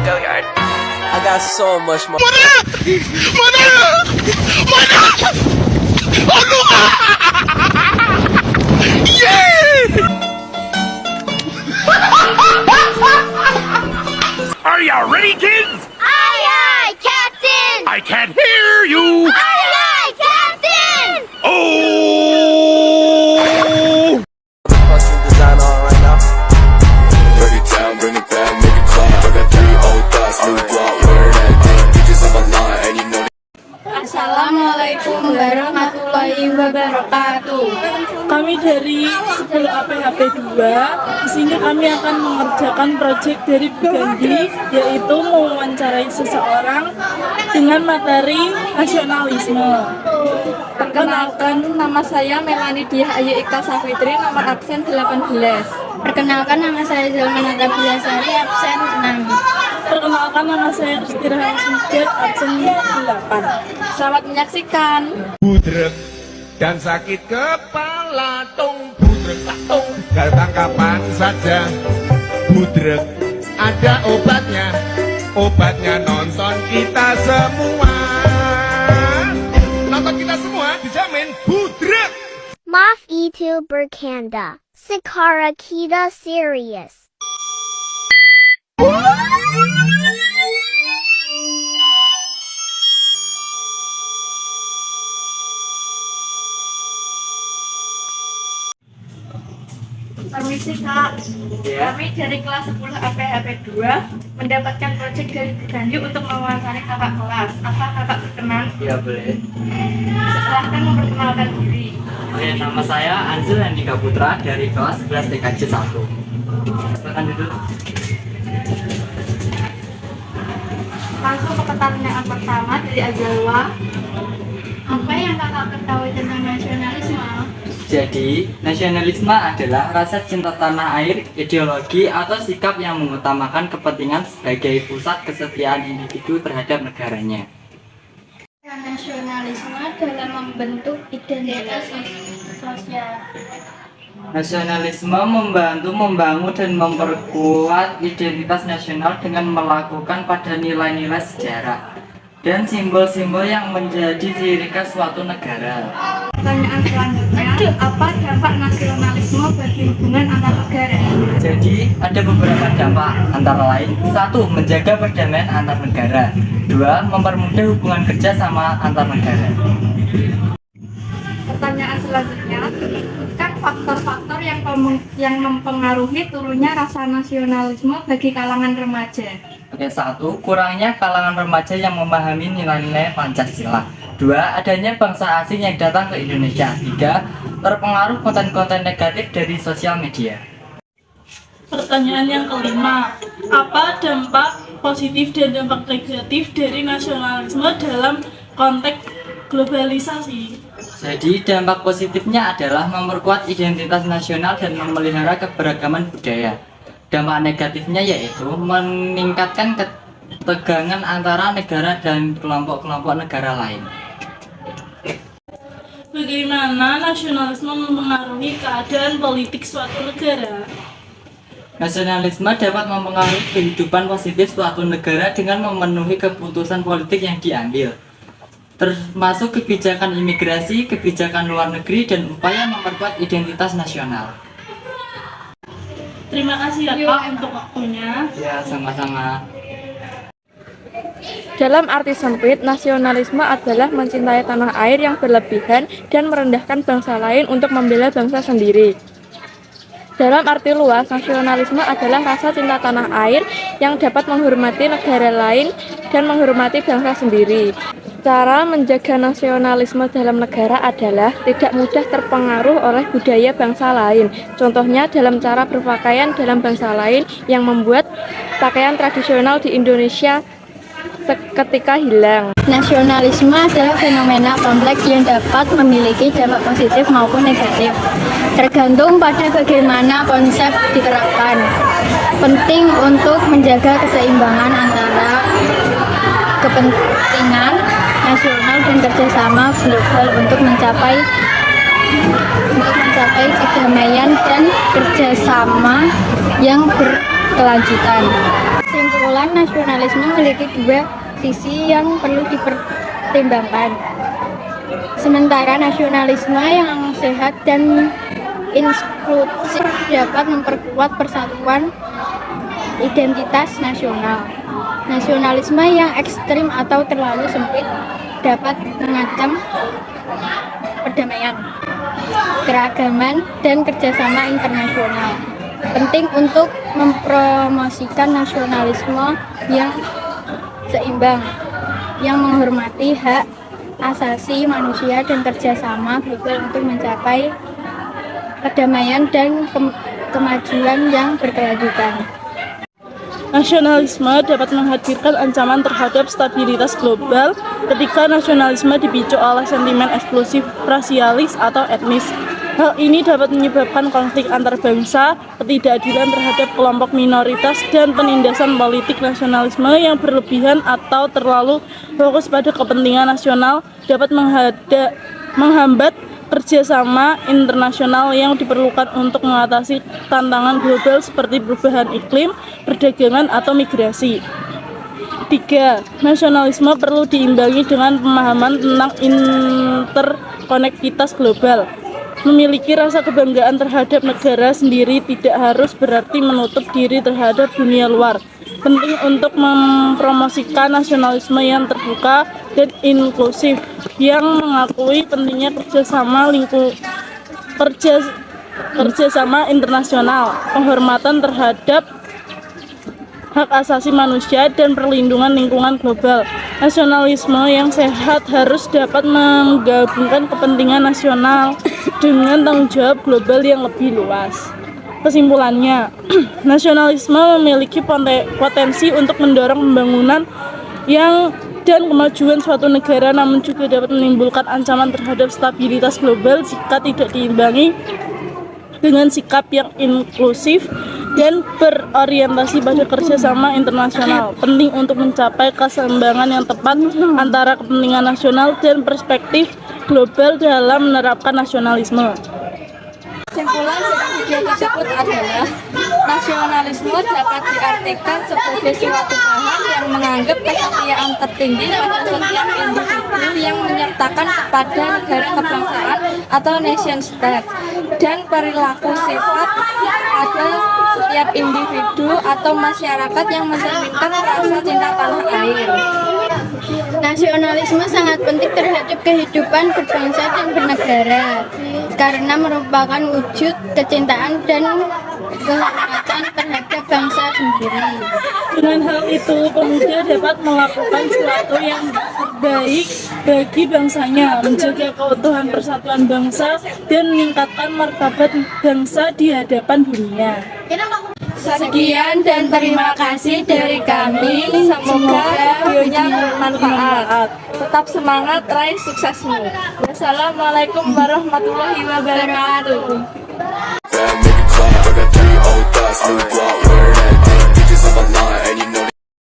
Gilliard. I got so much more. Are you ready, kids? Aye, aye, Captain! I can't hear you. Aye, aye, Captain! Oh! Fucking design on right now. Break it down, bring it back, make it clap. I got 3 old thoughts, new block, where that thing. Bitches on my line, and you know Assalamualaikum warahmatullahi wabarakatuh. Kami dari 10 APHP 2. Di sini kami akan mengerjakan proyek dari Bu Gandhi, yaitu mewawancarai seseorang dengan materi nasionalisme. Perkenalkan, nama saya Melani Diah Ayu Ika Safitri, nomor absen 18. Perkenalkan, nama saya Zulmanata Bilasari, absen 6. Perkenalkan, nama saya Ristira Hamsujar, absen 8. Selamat menyaksikan. Budrek dan sakit kepala, tung budrek tak tung, datang kapan saja. Budrek ada obatnya, obatnya nonton kita semua. Nonton kita semua dijamin budrek. Maf itu berkanda, Sekarang kita serius. Permisi Kak, kami dari kelas 10 APHP 2 mendapatkan proyek dari Bu Gandhi untuk mewawancari kakak kelas. Apa kakak berkenan? Ya boleh. Silahkan memperkenalkan diri. Oke, nama saya Anzul Andika Putra dari kelas 11 TKJ 1. Silakan duduk. Langsung ke pertanyaan pertama dari Azalwa. Apa yang kakak ketahui tentang nasionalisme? Jadi, nasionalisme adalah rasa cinta tanah air, ideologi atau sikap yang mengutamakan kepentingan sebagai pusat kesetiaan individu terhadap negaranya. Nasionalisme dalam membentuk identitas sosial. Nasionalisme membantu membangun dan memperkuat identitas nasional dengan melakukan pada nilai-nilai sejarah dan simbol-simbol yang menjadi ciri khas suatu negara. Pertanyaan selanjutnya, apa dampak nasionalisme bagi hubungan antar negara? Jadi, ada beberapa dampak antara lain. 1. Menjaga perdamaian antar negara. 2. Mempermudah hubungan kerja sama antar negara. Pertanyaan selanjutnya, sebutkan faktor-faktor yang mempengaruhi turunnya rasa nasionalisme bagi kalangan remaja. Oke, 1. Kurangnya kalangan remaja yang memahami nilai-nilai Pancasila. 2. Adanya bangsa asing yang datang ke Indonesia. 3. Terpengaruh konten-konten negatif dari sosial media. Pertanyaan yang kelima, apa dampak positif dan dampak negatif dari nasionalisme dalam konteks globalisasi? Jadi, dampak positifnya adalah memperkuat identitas nasional dan memelihara keberagaman budaya. Dampak negatifnya yaitu meningkatkan ketegangan antara negara dan kelompok-kelompok negara lain. Bagaimana nasionalisme mempengaruhi keadaan politik suatu negara? Nasionalisme dapat mempengaruhi kehidupan positif suatu negara dengan memenuhi keputusan politik yang diambil, termasuk kebijakan imigrasi, kebijakan luar negeri, dan upaya memperkuat identitas nasional. Terima kasih ya Pak untuk waktunya. Ya, sama-sama. Dalam arti sempit, nasionalisme adalah mencintai tanah air yang berlebihan dan merendahkan bangsa lain untuk membela bangsa sendiri. Dalam arti luas, nasionalisme adalah rasa cinta tanah air yang dapat menghormati negara lain dan menghormati bangsa sendiri. Cara menjaga nasionalisme dalam negara adalah tidak mudah terpengaruh oleh budaya bangsa lain. Contohnya dalam cara berpakaian dalam bangsa lain yang membuat pakaian tradisional di Indonesia seketika hilang. Nasionalisme adalah fenomena kompleks yang dapat memiliki dampak positif maupun negatif, tergantung pada bagaimana konsep diterapkan. Penting untuk menjaga keseimbangan antara kepentingan nasional dan kerjasama global untuk mencapai kedamaian dan kerjasama yang berkelanjutan. Kesimpulan, nasionalisme memiliki dua sisi yang perlu dipertimbangkan. Sementara nasionalisme yang sehat dan inklusif dapat memperkuat persatuan identitas nasional. Nasionalisme yang ekstrim atau terlalu sempit dapat mengancam perdamaian, keragaman, dan kerjasama internasional. Penting untuk mempromosikan nasionalisme yang seimbang, yang menghormati hak asasi manusia dan kerjasama global untuk mencapai perdamaian dan kemajuan yang berkelanjutan. Nasionalisme dapat menghadirkan ancaman terhadap stabilitas global ketika nasionalisme dipicu oleh sentimen eksklusif, rasialis, atau etnis. Hal ini dapat menyebabkan konflik antar bangsa, ketidakadilan terhadap kelompok minoritas, dan penindasan politik. Nasionalisme yang berlebihan atau terlalu fokus pada kepentingan nasional dapat menghambat kerjasama internasional yang diperlukan untuk mengatasi tantangan global seperti perubahan iklim, perdagangan, atau migrasi. 3. Nasionalisme perlu diimbangi dengan pemahaman tentang interkonektivitas global. Memiliki rasa kebanggaan terhadap negara sendiri tidak harus berarti menutup diri terhadap dunia luar. Penting untuk mempromosikan nasionalisme yang terbuka dan inklusif, yang mengakui pentingnya kerjasama internasional, penghormatan terhadap hak asasi manusia, dan perlindungan lingkungan global. Nasionalisme yang sehat harus dapat menggabungkan kepentingan nasional dengan tanggung jawab global yang lebih luas. Kesimpulannya, nasionalisme memiliki potensi untuk mendorong pembangunan dan kemajuan suatu negara, namun juga dapat menimbulkan ancaman terhadap stabilitas global jika tidak diimbangi dengan sikap yang inklusif dan berorientasi pada kerjasama internasional. Penting untuk mencapai keseimbangan yang tepat antara kepentingan nasional dan perspektif global dalam menerapkan nasionalisme. Kesimpulan dari video tersebut adalah nasionalisme dapat diartikan sebagai suatu paham yang menganggap kesetiaan tertinggi pada setiap individu yang menyertakan kepada negara kebangsaan atau nation state, dan perilaku sifat pada setiap individu atau masyarakat yang mencerminkan rasa cinta tanah air. Nasionalisme sangat penting terhadap kehidupan berbangsa dan bernegara karena merupakan wujud kecintaan dan kehormatan terhadap bangsa sendiri. Dengan hal itu, pemuda dapat melakukan sesuatu yang terbaik bagi bangsanya, menjaga keutuhan persatuan bangsa, dan meningkatkan martabat bangsa di hadapan dunia. Sekian dan terima kasih dari kami. Semoga videonya bermanfaat. Tetap semangat, raih suksesmu. Wassalamualaikum warahmatullahi wabarakatuh. Bad, make it clap. I got 3 old thoughts, new guap, wear that thing. Bitches on my line, and you know